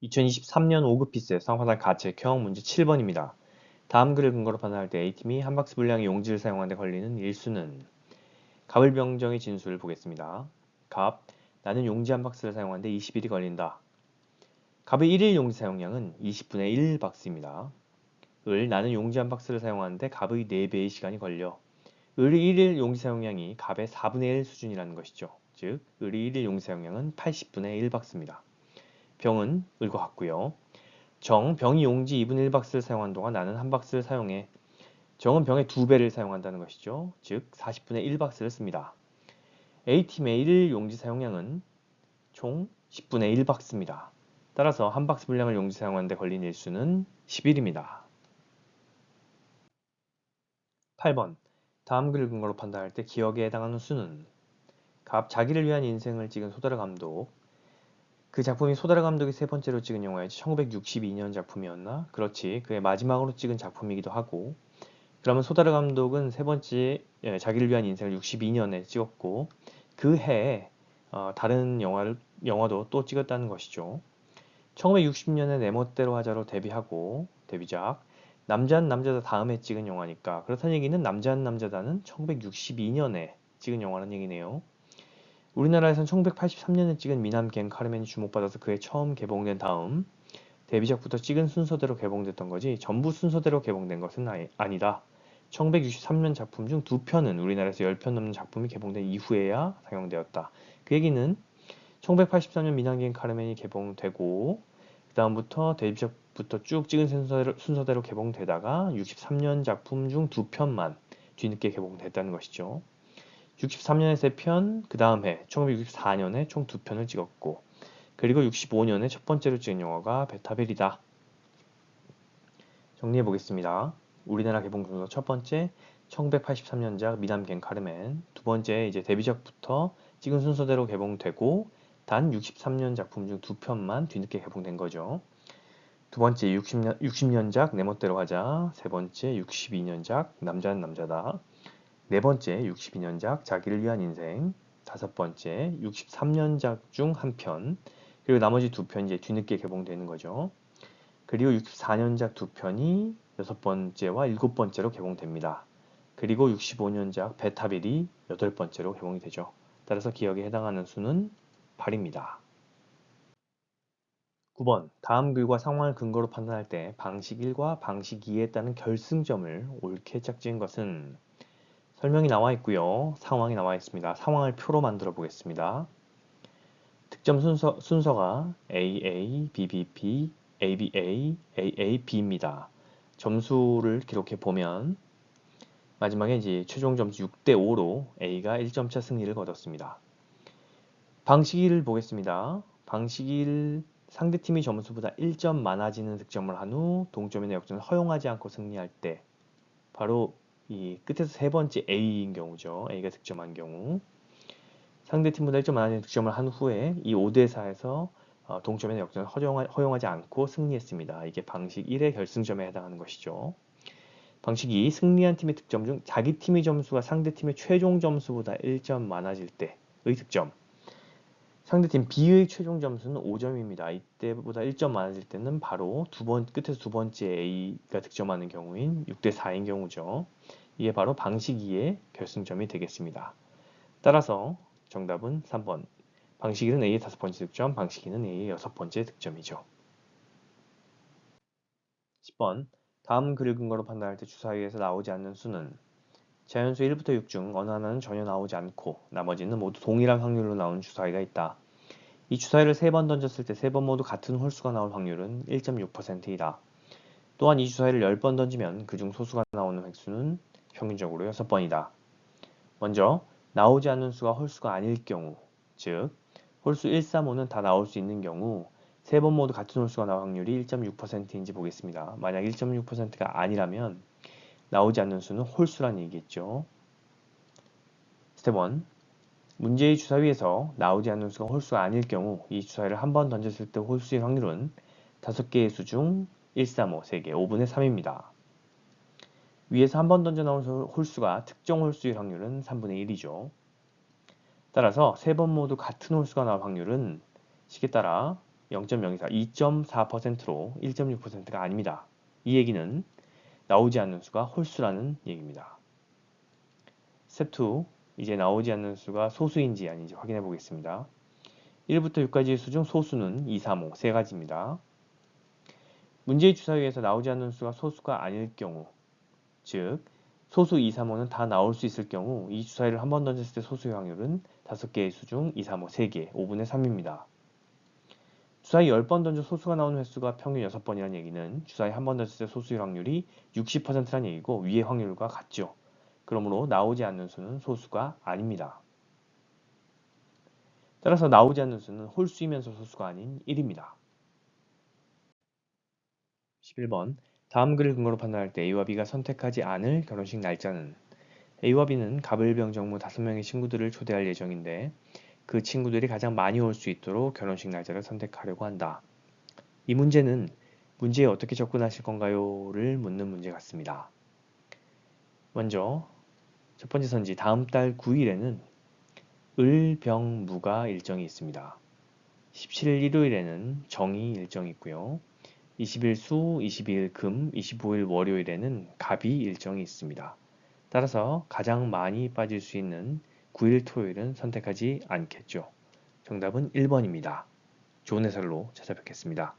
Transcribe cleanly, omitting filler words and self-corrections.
2023년 5급 피스 쌍화상 가책형 문제 7번입니다. 다음 글을 근거로 판단할 때 A팀이 한 박스 분량의 용지를 사용하는 데 걸리는 일수는 갑을병정의 진수를 보겠습니다. 갑, 나는 용지 한 박스를 사용하는데 20일이 걸린다. 갑의 1일 용지 사용량은 20분의 1 박스입니다. 을, 나는 용지 한 박스를 사용하는데 갑의 4배의 시간이 걸려. 을의 1일 용지 사용량이 갑의 4분의 1 수준이라는 것이죠. 즉, 을의 1일 용지 사용량은 80분의 1 박스입니다. 병은 을과 같고요. 정, 병이 용지 2분의 1 박스를 사용한 동안 나는 한 박스를 사용해. 정은 병의 2배를 사용한다는 것이죠. 즉 40분의 1 박스를 씁니다. A팀의 1일 용지 사용량은 총 10분의 1 박스입니다. 따라서 한 박스 분량을 용지 사용하는 데 걸린 일수는 10일입니다. 8번. 다음 글을 근거로 판단할 때 기억에 해당하는 수는 갑, 자기를 위한 인생을 찍은 소다르 감독. 그 작품이 소다르 감독이 세 번째로 찍은 영화였지. 1962년 작품이었나? 그렇지. 그의 마지막으로 찍은 작품이기도 하고, 그러면 소다르 감독은 세 번째 자기를 위한 인생을 62년에 찍었고 그 해에 다른 영화도 또 찍었다는 것이죠. 1960년에 내 멋대로 하자로 데뷔하고 데뷔작 남자는 남자다 다음에 찍은 영화니까, 그렇다는 얘기는 남자는 남자다는 1962년에 찍은 영화라는 얘기네요. 우리나라에선 1983년에 찍은 미남갱 카르멘이 주목받아서 그해 처음 개봉된 다음 데뷔작부터 찍은 순서대로 개봉됐던 거지 전부 순서대로 개봉된 것은 아니다. 1963년 작품 중 2편은 우리나라에서 10편 넘는 작품이 개봉된 이후에야 상영되었다. 그 얘기는 1983년 미남갱 카르멘이 개봉되고 그 다음부터 데뷔작부터 쭉 찍은 순서대로 개봉되다가 63년 작품 중 2편만 뒤늦게 개봉됐다는 것이죠. 63년에 3편, 그 다음 해 1964년에 총 2편을 찍었고, 그리고 65년에 첫 번째로 찍은 영화가 베타벨이다. 정리해 보겠습니다. 우리나라 개봉 순서 첫 번째 1983년작 미남갱 카르멘, 두 번째 이제 데뷔작부터 찍은 순서대로 개봉되고 단 63년 작품 중 2편만 뒤늦게 개봉된 거죠. 두 번째 60년작 내 멋대로 하자, 세 번째 62년작 남자는 남자다, 네 번째 62년작 자기를 위한 인생, 다섯 번째 63년작 중 한 편, 그리고 나머지 2편이 이제 뒤늦게 개봉되는 거죠. 그리고 64년작 2편이 여섯 번째와 일곱 번째로 개봉됩니다. 그리고 65년작 베타빌이 여덟 번째로 개봉이 되죠. 따라서 기억에 해당하는 수는 8입니다. 9번. 다음 글과 상황을 근거로 판단할 때 방식 1과 방식 2에 따른 결승점을 옳게 짝지은 것은, 설명이 나와 있고요. 상황이 나와 있습니다. 상황을 표로 만들어 보겠습니다. 득점 순서가 AA, BBB, ABA, AAB입니다. 점수를 기록해 보면 마지막에 이제 최종 점수 6대 5로 A가 1점차 승리를 거뒀습니다. 방식 1을 보겠습니다. 방식 1, 상대팀이 점수보다 1점 많아지는 득점을 한 후 동점이나 역전을 허용하지 않고 승리할 때, 바로 이 끝에서 세 번째 A인 경우죠. A가 득점한 경우 상대팀보다 1점 많아지는 득점을 한 후에 이 5대4에서 동점이나 역전을 허용하지 않고 승리했습니다. 이게 방식 1의 결승점에 해당하는 것이죠. 방식 2, 승리한 팀의 득점 중 자기 팀의 점수가 상대팀의 최종 점수보다 1점 많아질 때의 득점. 상대팀 B의 최종 점수는 5점입니다. 이때보다 1점 많아질 때는 바로 끝에서 두 번째 A가 득점하는 경우인 6대4인 경우죠. 이게 바로 방식 2의 결승점이 되겠습니다. 따라서 정답은 3번. 방식 1은 A의 다섯 번째 득점, 방식 2는 A의 여섯 번째 득점이죠. 10번. 다음 글을 근거로 판단할 때 주사위에서 나오지 않는 수는, 자연수 1부터 6 중 어느 하나는 전혀 나오지 않고 나머지는 모두 동일한 확률로 나오는 주사위가 있다. 이 주사위를 3번 던졌을 때 3번 모두 같은 홀수가 나올 확률은 1.6%이다. 또한 이 주사위를 10번 던지면 그중 소수가 나오는 획수는 평균적으로 6번이다. 먼저 나오지 않는 수가 홀수가 아닐 경우, 즉 홀수 1, 3, 5는 다 나올 수 있는 경우 3번 모두 같은 홀수가 나올 확률이 1.6%인지 보겠습니다. 만약 1.6%가 아니라면 나오지 않는 수는 홀수란 얘기겠죠. 스텝 1. 문제의 주사위에서 나오지 않는 수가 홀수가 아닐 경우 이 주사위를 한 번 던졌을 때 홀수의 확률은 5개의 수 중 1, 3, 5, 3개, 5분의 3입니다. 위에서 한 번 던져 나온 홀수가 특정 홀수의 확률은 3분의 1이죠. 따라서 3번 모두 같은 홀수가 나올 확률은 식에 따라 0.024, 2.4%로 1.6%가 아닙니다. 이 얘기는 나오지 않는 수가 홀수라는 얘기입니다. 스텝 2, 이제 나오지 않는 수가 소수인지 아닌지 확인해 보겠습니다. 1부터 6까지의 수 중 소수는 2, 3, 5, 세 가지입니다. 문제의 주사위에서 나오지 않는 수가 소수가 아닐 경우, 즉 소수 2, 3, 5는 다 나올 수 있을 경우 이 주사위를 한 번 던졌을 때 소수의 확률은 5개의 수 중 2, 3, 5, 3개, 5분의 3입니다. 주사위 10번 던져 소수가 나오는 횟수가 평균 6번이라는 얘기는 주사위 한 번 던졌을 때 소수의 확률이 60%라는 얘기고 위의 확률과 같죠. 그러므로 나오지 않는 수는 소수가 아닙니다. 따라서 나오지 않는 수는 홀수이면서 소수가 아닌 1입니다. 11번 다음 글을 근거로 판단할 때 A와 B가 선택하지 않을 결혼식 날짜는 A와 B는 가불병 정무 5명의 친구들을 초대할 예정인데 그 친구들이 가장 많이 올 수 있도록 결혼식 날짜를 선택하려고 한다. 이 문제는 문제에 어떻게 접근하실 건가요?를 묻는 문제 같습니다. 먼저 첫 번째 선지 다음 달 9일에는 을, 병, 무가 일정이 있습니다. 17일 일요일에는 정이 일정이 있고요. 20일 수, 22일 금, 25일 월요일에는 갑이 일정이 있습니다. 따라서 가장 많이 빠질 수 있는 9일 토요일은 선택하지 않겠죠. 정답은 1번입니다. 좋은 해설로 찾아뵙겠습니다.